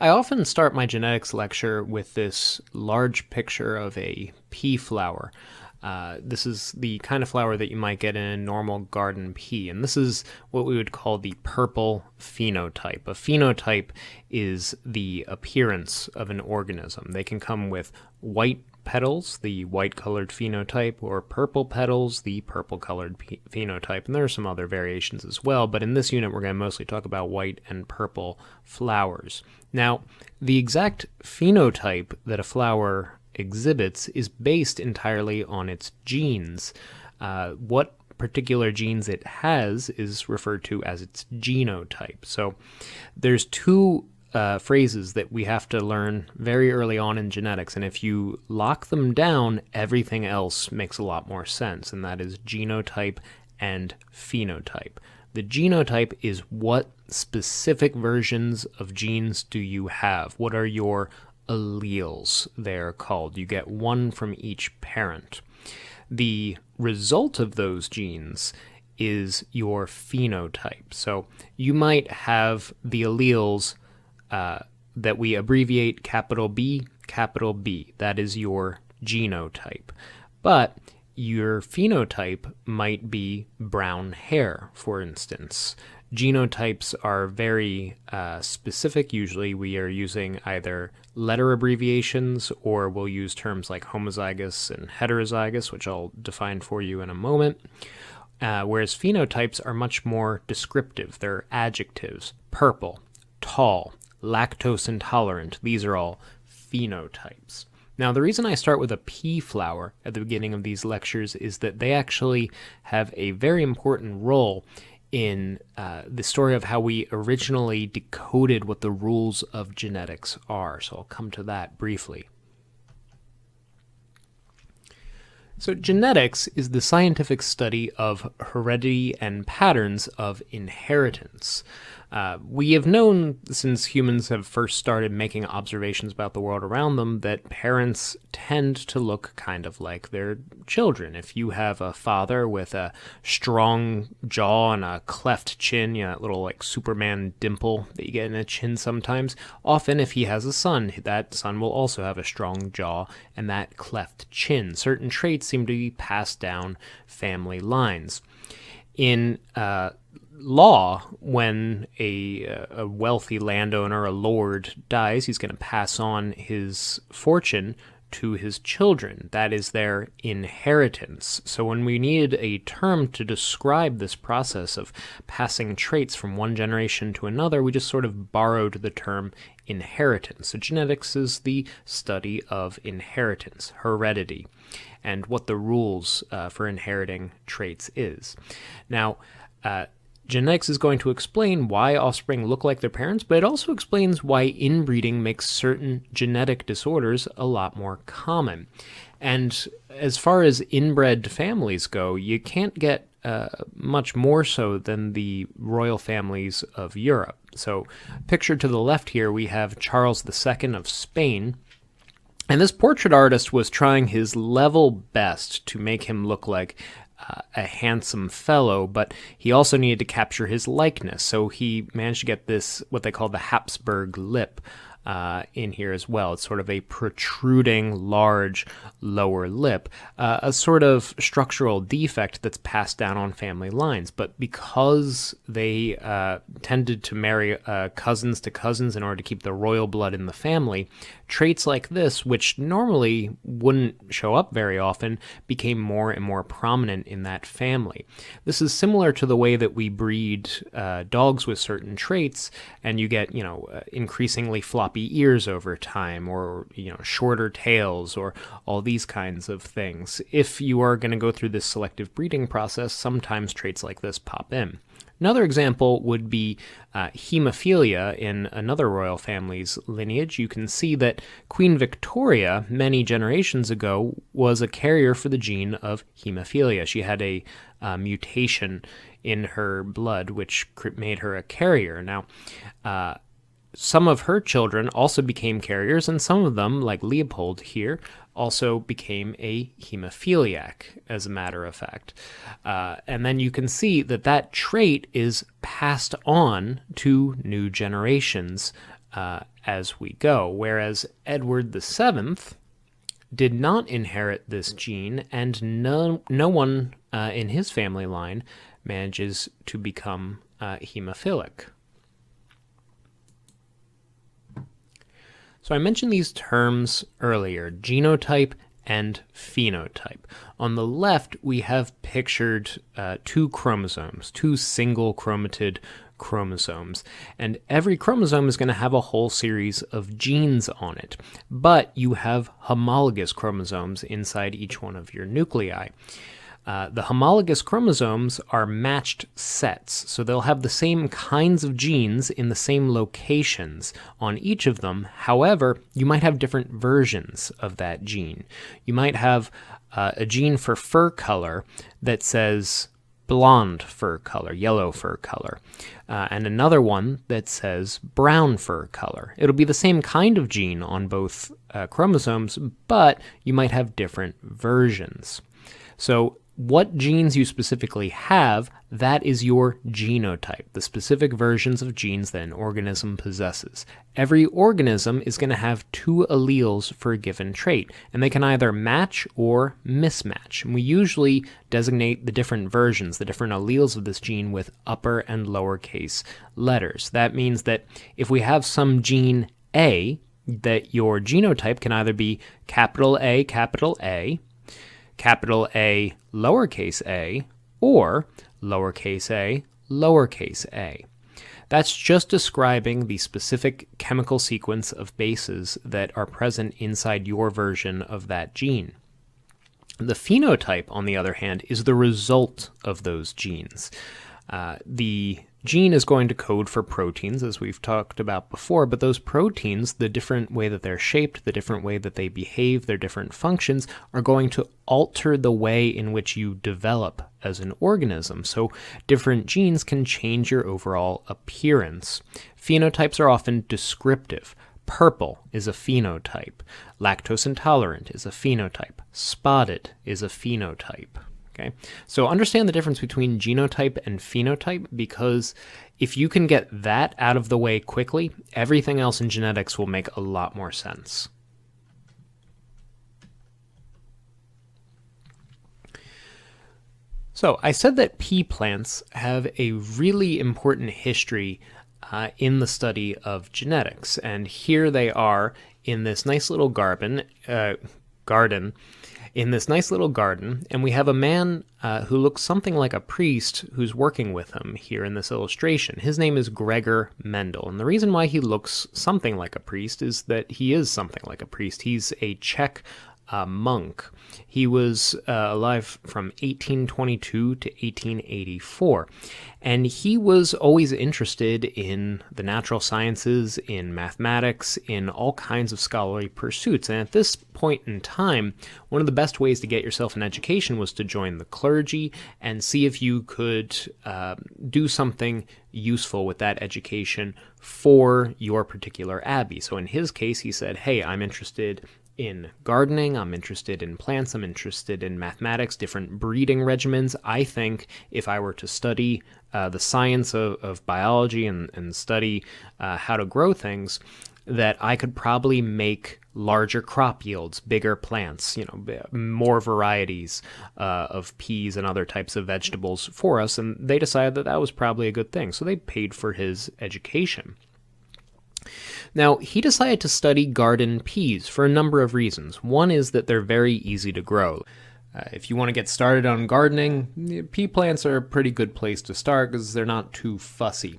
I often start my genetics lecture with this large picture of a pea flower. This is the kind of flower that you might get in a normal garden pea, and this is what we would call the purple phenotype. A phenotype is the appearance of an organism. They can come with white petals, the white-colored phenotype, or purple petals, the purple-colored phenotype, and there are some other variations as well, but in this unit we're going to mostly talk about white and purple flowers. Now, the exact phenotype that a flower exhibits is based entirely on its genes. What particular genes it has is referred to as its genotype. So there's two phrases that we have to learn very early on in genetics, and if you lock them down, everything else makes a lot more sense, and that is genotype and phenotype. The genotype is what specific versions of genes do you have? What are your alleles, they're called? You get one from each parent. The result of those genes is your phenotype. So you might have the alleles that we abbreviate capital B, capital B. That is your genotype. But your phenotype might be brown hair, for instance. Genotypes are very specific. Usually we are using either letter abbreviations or we'll use terms like homozygous and heterozygous, which I'll define for you in a moment. Whereas phenotypes are much more descriptive. They're adjectives. Purple, tall, lactose intolerant. These are all phenotypes. Now, the reason I start with a pea flower at the beginning of these lectures is that they actually have a very important role in the story of how we originally decoded what the rules of genetics are. So I'll come to that briefly. So genetics is the scientific study of heredity and patterns of inheritance. We have known since humans have first started making observations about the world around them that parents tend to look kind of like their children. If you have a father with a strong jaw and a cleft chin, that little like Superman dimple that you get in a chin sometimes, often if he has a son, that son will also have a strong jaw and that cleft chin. Certain traits seem to be passed down family lines. In law, when a wealthy landowner, a lord, dies, he's going to pass on his fortune to his children. That is their inheritance. So when we needed a term to describe this process of passing traits from one generation to another, we just sort of borrowed the term inheritance. So genetics is the study of inheritance, heredity, and what the rules for inheriting traits is. Now, genetics is going to explain why offspring look like their parents, but it also explains why inbreeding makes certain genetic disorders a lot more common. And as far as inbred families go, you can't get much more so than the royal families of Europe. So pictured to the left here, we have Charles II of Spain. And this portrait artist was trying his level best to make him look like a handsome fellow, but he also needed to capture his likeness. So he managed to get this, what they call the Habsburg lip, in here as well. It's sort of a protruding, large lower lip, a sort of structural defect that's passed down on family lines. But because they tended to marry cousins to cousins in order to keep the royal blood in the family, traits like this, which normally wouldn't show up very often, became more and more prominent in that family. This is similar to the way that we breed dogs with certain traits, and you get, increasingly floppy ears over time, or, shorter tails, or all these kinds of things. If you are going to go through this selective breeding process, sometimes traits like this pop in. Another example would be hemophilia in another royal family's lineage. You can see that Queen Victoria, many generations ago, was a carrier for the gene of hemophilia. She had a mutation in her blood, which made her a carrier. Now, some of her children also became carriers, and some of them, like Leopold here, also became a hemophiliac, as a matter of fact. And then you can see that that trait is passed on to new generations as we go, whereas Edward VII did not inherit this gene, and no one in his family line manages to become hemophilic. So I mentioned these terms earlier, genotype and phenotype. On the left, we have pictured two chromosomes, two single chromatid chromosomes, and every chromosome is going to have a whole series of genes on it, but you have homologous chromosomes inside each one of your nuclei. The homologous chromosomes are matched sets, so they'll have the same kinds of genes in the same locations on each of them. However, you might have different versions of that gene. You might have a gene for fur color that says blonde fur color, yellow fur color, and another one that says brown fur color. It'll be the same kind of gene on both chromosomes, but you might have different versions. So what genes you specifically have, that is your genotype, the specific versions of genes that an organism possesses. Every organism is going to have two alleles for a given trait, and they can either match or mismatch. And we usually designate the different versions, the different alleles of this gene with upper and lowercase letters. That means that if we have some gene A, that your genotype can either be capital A, capital A, capital A, lowercase a, or lowercase a, lowercase a. That's just describing the specific chemical sequence of bases that are present inside your version of that gene. The phenotype, on the other hand, is the result of those genes. The gene is going to code for proteins, as we've talked about before, but those proteins, the different way that they're shaped, the different way that they behave, their different functions, are going to alter the way in which you develop as an organism. So different genes can change your overall appearance. Phenotypes are often descriptive. Purple is a phenotype. Lactose intolerant is a phenotype. Spotted is a phenotype. Okay, so understand the difference between genotype and phenotype, because if you can get that out of the way quickly, everything else in genetics will make a lot more sense. So I said that pea plants have a really important history in the study of genetics, and here they are in this nice little garden, and we have a man who looks something like a priest who's working with him here in this illustration. His name is Gregor Mendel, and the reason why he looks something like a priest is that he is something like a priest. He's a Czech monk. He was alive from 1822 to 1884, and he was always interested in the natural sciences, in mathematics, in all kinds of scholarly pursuits. And at this point in time, one of the best ways to get yourself an education was to join the clergy and see if you could do something useful with that education for your particular abbey. So in his case, he said, hey, I'm interested in gardening, I'm interested in plants, I'm interested in mathematics, different breeding regimens. I think if I were to study the science of biology and study how to grow things, that I could probably make larger crop yields, bigger plants, more varieties of peas and other types of vegetables for us. And they decided that that was probably a good thing. So they paid for his education. Now, he decided to study garden peas for a number of reasons. One is that they're very easy to grow. If you want to get started on gardening, pea plants are a pretty good place to start because they're not too fussy.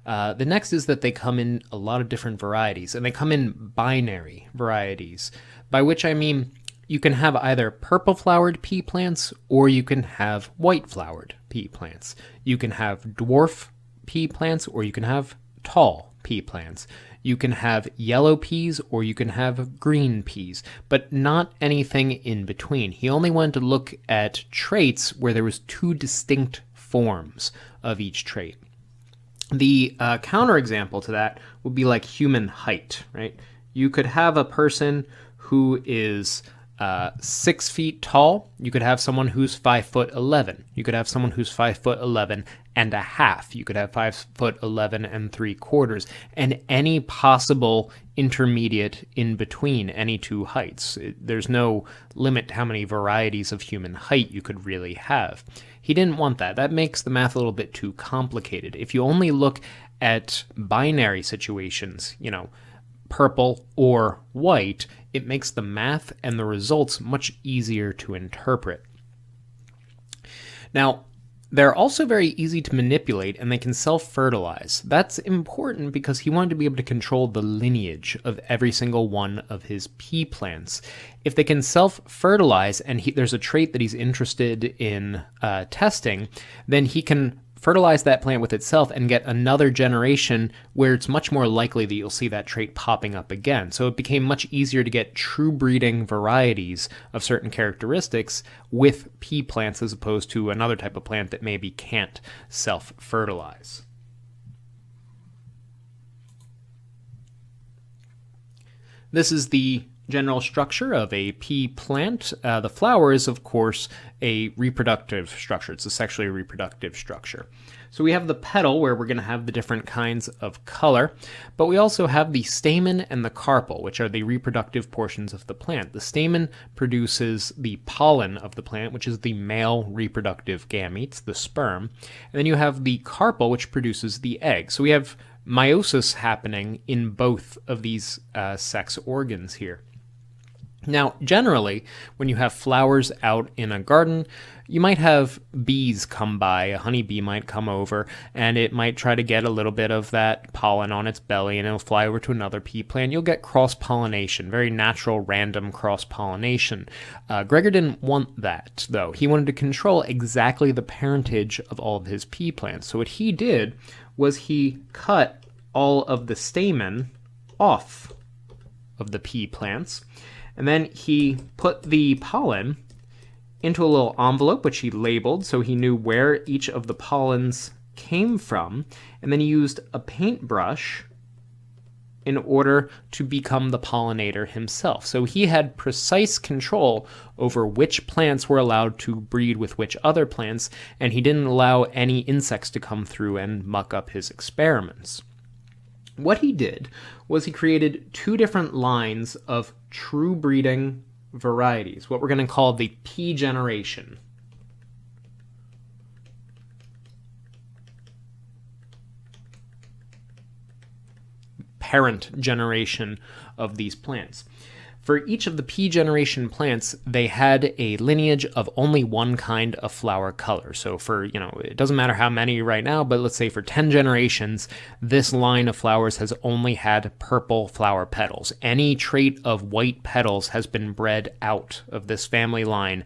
The next is that they come in a lot of different varieties, and they come in binary varieties, by which I mean you can have either purple-flowered pea plants or you can have white-flowered pea plants. You can have dwarf pea plants or you can have tall pea plants. You can have yellow peas or you can have green peas, but not anything in between. He only wanted to look at traits where there was two distinct forms of each trait. The counterexample to that would be like human height, right? You could have a person who is 6 feet tall. You could have someone who's 5'11". You could have someone who's 5'11" and a half. You could have 5'11" and 3/4, and any possible intermediate in between any two heights. There's no limit to how many varieties of human height you could really have. He didn't want that. That makes the math a little bit too complicated. If you only look at binary situations, purple or white, it makes the math and the results much easier to interpret. Now, they're also very easy to manipulate, and they can self-fertilize. That's important because he wanted to be able to control the lineage of every single one of his pea plants. If they can self-fertilize, and there's a trait that he's interested in testing, then he can fertilize that plant with itself and get another generation where it's much more likely that you'll see that trait popping up again. So it became much easier to get true breeding varieties of certain characteristics with pea plants as opposed to another type of plant that maybe can't self-fertilize. This is the general structure of a pea plant. The flower is, of course, a reproductive structure. It's a sexually reproductive structure. So we have the petal, where we're going to have the different kinds of color, but we also have the stamen and the carpel, which are the reproductive portions of the plant. The stamen produces the pollen of the plant, which is the male reproductive gametes, the sperm, and then you have the carpel, which produces the egg. So we have meiosis happening in both of these sex organs here. Now, generally, when you have flowers out in a garden, you might have bees come by. A honeybee might come over, and it might try to get a little bit of that pollen on its belly, and it'll fly over to another pea plant. You'll get cross-pollination, very natural, random cross-pollination. Gregor didn't want that, though. He wanted to control exactly the parentage of all of his pea plants. So what he did was he cut all of the stamen off of the pea plants, and then he put the pollen into a little envelope, which he labeled so he knew where each of the pollens came from, and then he used a paintbrush in order to become the pollinator himself. So he had precise control over which plants were allowed to breed with which other plants, and he didn't allow any insects to come through and muck up his experiments. What he did was he created two different lines of true breeding varieties, what we're going to call the pea generation. Parent generation of these plants. For each of the pea generation plants, they had a lineage of only one kind of flower color. So for, it doesn't matter how many right now, but let's say for 10 generations, this line of flowers has only had purple flower petals. Any trait of white petals has been bred out of this family line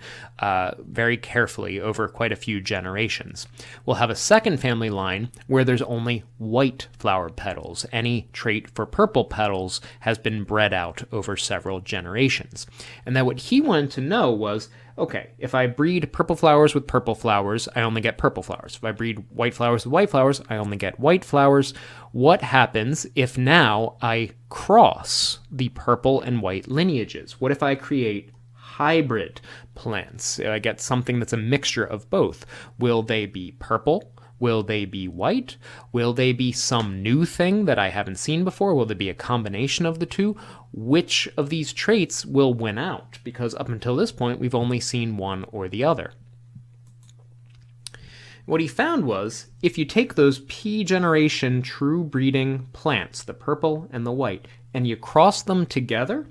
very carefully over quite a few generations. We'll have a second family line where there's only white flower petals. Any trait for purple petals has been bred out over several generations. And then what he wanted to know was, okay, if I breed purple flowers with purple flowers, I only get purple flowers. If I breed white flowers with white flowers, I only get white flowers. What happens if now I cross the purple and white lineages? What if I create hybrid plants? I get something that's a mixture of both. Will they be purple? Will they be white? Will they be some new thing that I haven't seen before? Will there be a combination of the two? Which of these traits will win out? Because up until this point, we've only seen one or the other. What he found was, if you take those pea generation true breeding plants, the purple and the white, and you cross them together,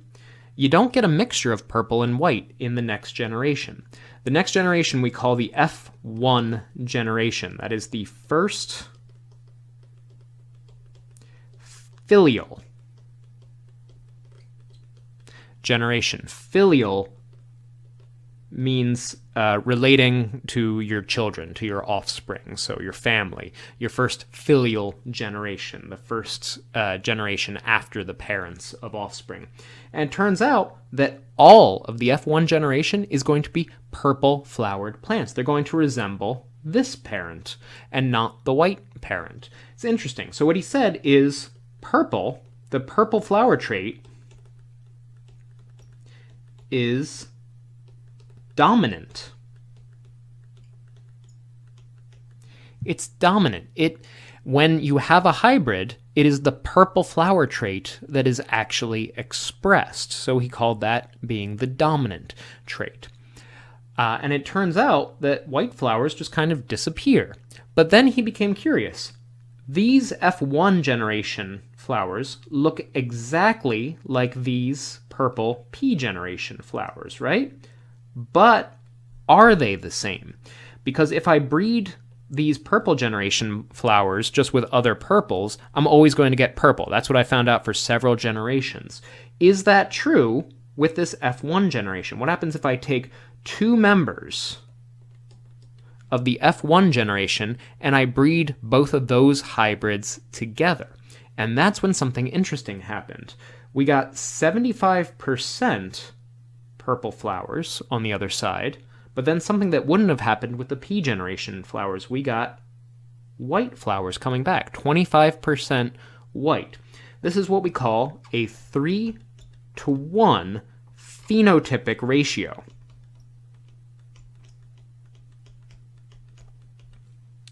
you don't get a mixture of purple and white in the next generation. The next generation we call the F1 generation. That is the first filial generation. Filial means relating to your children, to your offspring, so your family, your first filial generation, the first generation after the parents of offspring. And it turns out that all of the F1 generation is going to be purple flowered plants. They're going to resemble this parent and not the white parent. It's interesting. So what he said is purple, the purple flower trait, is dominant It's dominant. When you have a hybrid, it is the purple flower trait that is actually expressed. So he called that being the dominant trait. And it turns out that white flowers just kind of disappear. But then he became curious. These F1 generation flowers look exactly like these purple P generation flowers, right? But are they the same? Because if I breed these purple generation flowers just with other purples, I'm always going to get purple. That's what I found out for several generations. Is that true with this F1 generation? What happens if I take two members of the F1 generation and I breed both of those hybrids together? And that's when something interesting happened. We got 75% purple flowers on the other side, but then something that wouldn't have happened with the P generation flowers. We got white flowers coming back, 25% white. This is what we call a 3-to-1 phenotypic ratio.